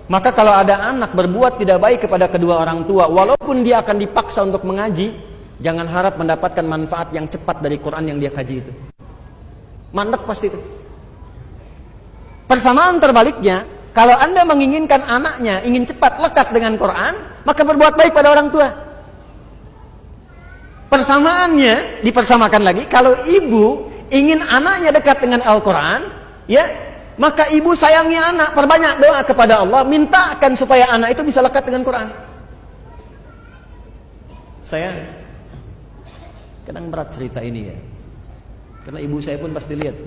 Maka kalau ada anak berbuat tidak baik kepada kedua orang tua, walaupun dia akan dipaksa untuk mengaji, jangan harap mendapatkan manfaat yang cepat dari Quran yang dia kaji itu. Mandek pasti itu. Persamaan terbaliknya, kalau Anda menginginkan anaknya ingin cepat lekat dengan Quran, maka berbuat baik pada orang tua. Persamaannya dipersamakan lagi, kalau ibu ingin anaknya dekat dengan Al-Quran, ya, maka ibu sayangi anak, perbanyak doa kepada Allah, mintakan supaya anak itu bisa lekat dengan Quran. Saya kadang berat cerita ini ya, karena ibu saya pun pasti lihat.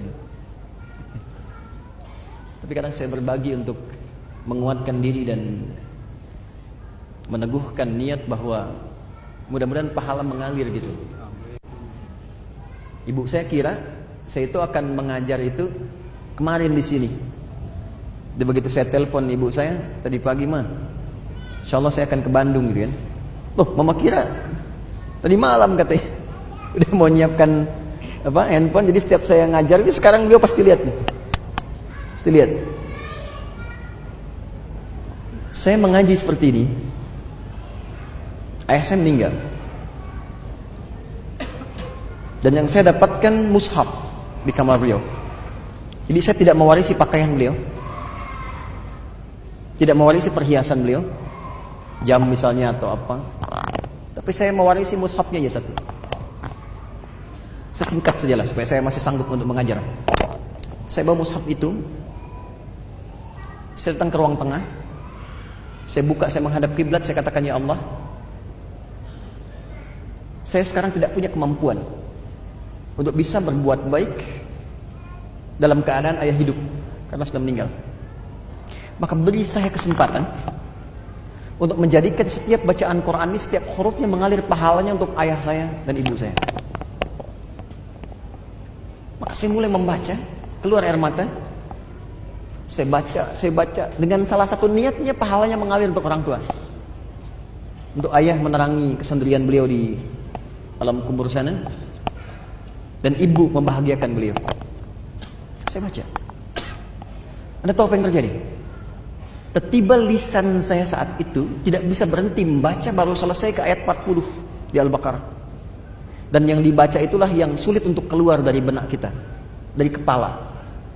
Tapi kadang saya berbagi untuk menguatkan diri dan meneguhkan niat bahwa mudah-mudahan pahala mengalir gitu. Ibu saya kira saya itu akan mengajar itu kemarin di sini. Dan begitu saya telepon ibu saya tadi pagi, mah, insyaallah saya akan ke Bandung gitu kan. Loh, mama kira tadi malam katanya udah mau nyiapkan handphone, jadi setiap saya ngajar ini sekarang beliau pasti lihat nih. Pasti lihat. Saya mengaji seperti ini. Ayah saya meninggal. Dan yang saya dapatkan mushaf di kamar beliau. Jadi saya tidak mewarisi pakaian beliau, tidak mewarisi perhiasan beliau, jam misalnya atau apa. Tapi saya mewarisi mushafnya aja satu. Sesingkat sajalah supaya saya masih sanggup untuk mengajar. Saya bawa mushaf itu, saya datang ke ruang tengah, saya buka, saya menghadap kiblat, saya katakan, ya Allah, saya sekarang tidak punya kemampuan untuk bisa berbuat baik dalam keadaan ayah hidup karena sudah meninggal. Maka beri saya kesempatan untuk menjadikan setiap bacaan Quran ini, setiap hurufnya mengalir pahalanya untuk ayah saya dan ibu saya. Maka saya mulai membaca, keluar air mata. Saya baca dengan salah satu niatnya pahalanya mengalir untuk orang tua, untuk ayah menerangi kesendirian beliau di alam kubur sana, dan ibu membahagiakan beliau. Saya baca. Anda tahu apa yang terjadi? Tiba lisan saya saat itu tidak bisa berhenti membaca, baru selesai ke ayat 40 di Al-Baqarah. Dan yang dibaca itulah yang sulit untuk keluar dari benak kita, dari kepala.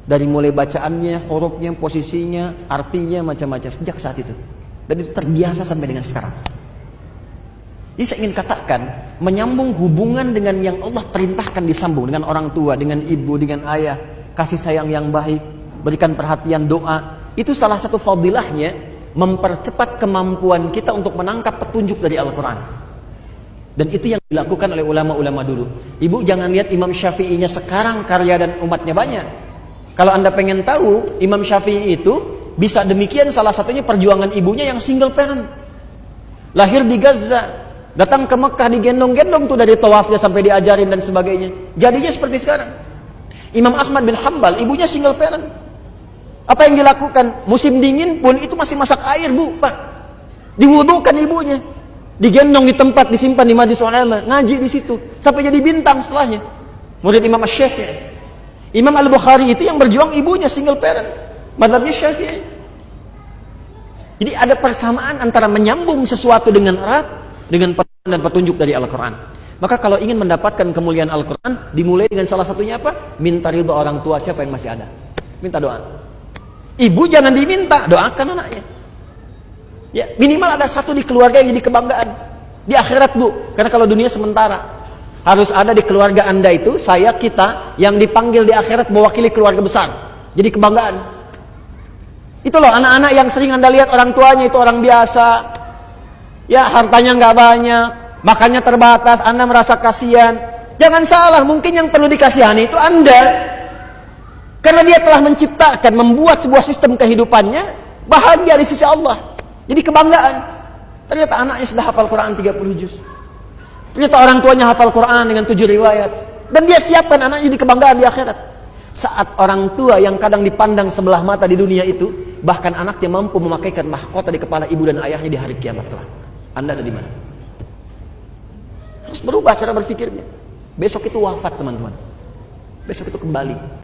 Dari mulai bacaannya, hurufnya, posisinya, artinya, macam-macam sejak saat itu. Dan itu terbiasa sampai dengan sekarang. Jadi saya ingin katakan, menyambung hubungan dengan yang Allah perintahkan disambung, dengan orang tua, dengan ibu, dengan ayah, kasih sayang yang baik, berikan perhatian, doa. Itu salah satu fadilahnya, mempercepat kemampuan kita untuk menangkap petunjuk dari Al-Quran. Dan itu yang dilakukan oleh ulama-ulama dulu. Ibu jangan lihat Imam Syafi'inya sekarang karya dan umatnya banyak. Kalau Anda pengen tahu, Imam Syafi'i itu bisa demikian, salah satunya perjuangan ibunya yang single parent. Lahir di Gaza, datang ke Mekah digendong-gendong tuh dari tawafnya sampai diajarin dan sebagainya. Jadinya seperti sekarang. Imam Ahmad bin Hanbal, ibunya single parent. Apa yang dilakukan? Musim dingin pun itu masih masak air, Bu, Pak. Diwudukan ibunya. Digendong di tempat, disimpan di majlis ulama, ngaji di situ sampai jadi bintang setelahnya. Murid Imam Asy-Syafi'i. Imam Al-Bukhari itu yang berjuang ibunya single parent. Mazhabnya Syafi'i. Jadi ada persamaan antara menyambung sesuatu dengan erat dengan dan petunjuk dari Al-Quran. Maka kalau ingin mendapatkan kemuliaan Al-Quran, dimulai dengan salah satunya apa? Minta ridho orang tua siapa yang masih ada. Minta doa. Ibu jangan diminta, doakan anaknya. Ya, minimal ada satu di keluarga yang jadi kebanggaan. Di akhirat, Bu. Karena kalau dunia sementara. Harus ada di keluarga Anda itu, saya, kita, yang dipanggil di akhirat mewakili keluarga besar. Jadi kebanggaan. Itu loh anak-anak yang sering Anda lihat orang tuanya itu orang biasa. Ya, hartanya nggak banyak, makannya terbatas, Anda merasa kasihan. Jangan salah, mungkin yang perlu dikasihani itu Anda. Karena dia telah menciptakan, membuat sebuah sistem kehidupannya bahagia di sisi Allah. Jadi kebanggaan. Ternyata anaknya sudah hafal Quran 30 juz. Ternyata orang tuanya hafal Quran dengan 7 riwayat. Dan dia siapkan anaknya di kebanggaan di akhirat. Saat orang tua yang kadang dipandang sebelah mata di dunia itu, bahkan anaknya mampu memakaikan mahkota di kepala ibu dan ayahnya di hari kiamat kelak. Anda ada di mana? Harus berubah cara berpikirnya. Besok itu wafat, teman-teman. Besok itu kembali.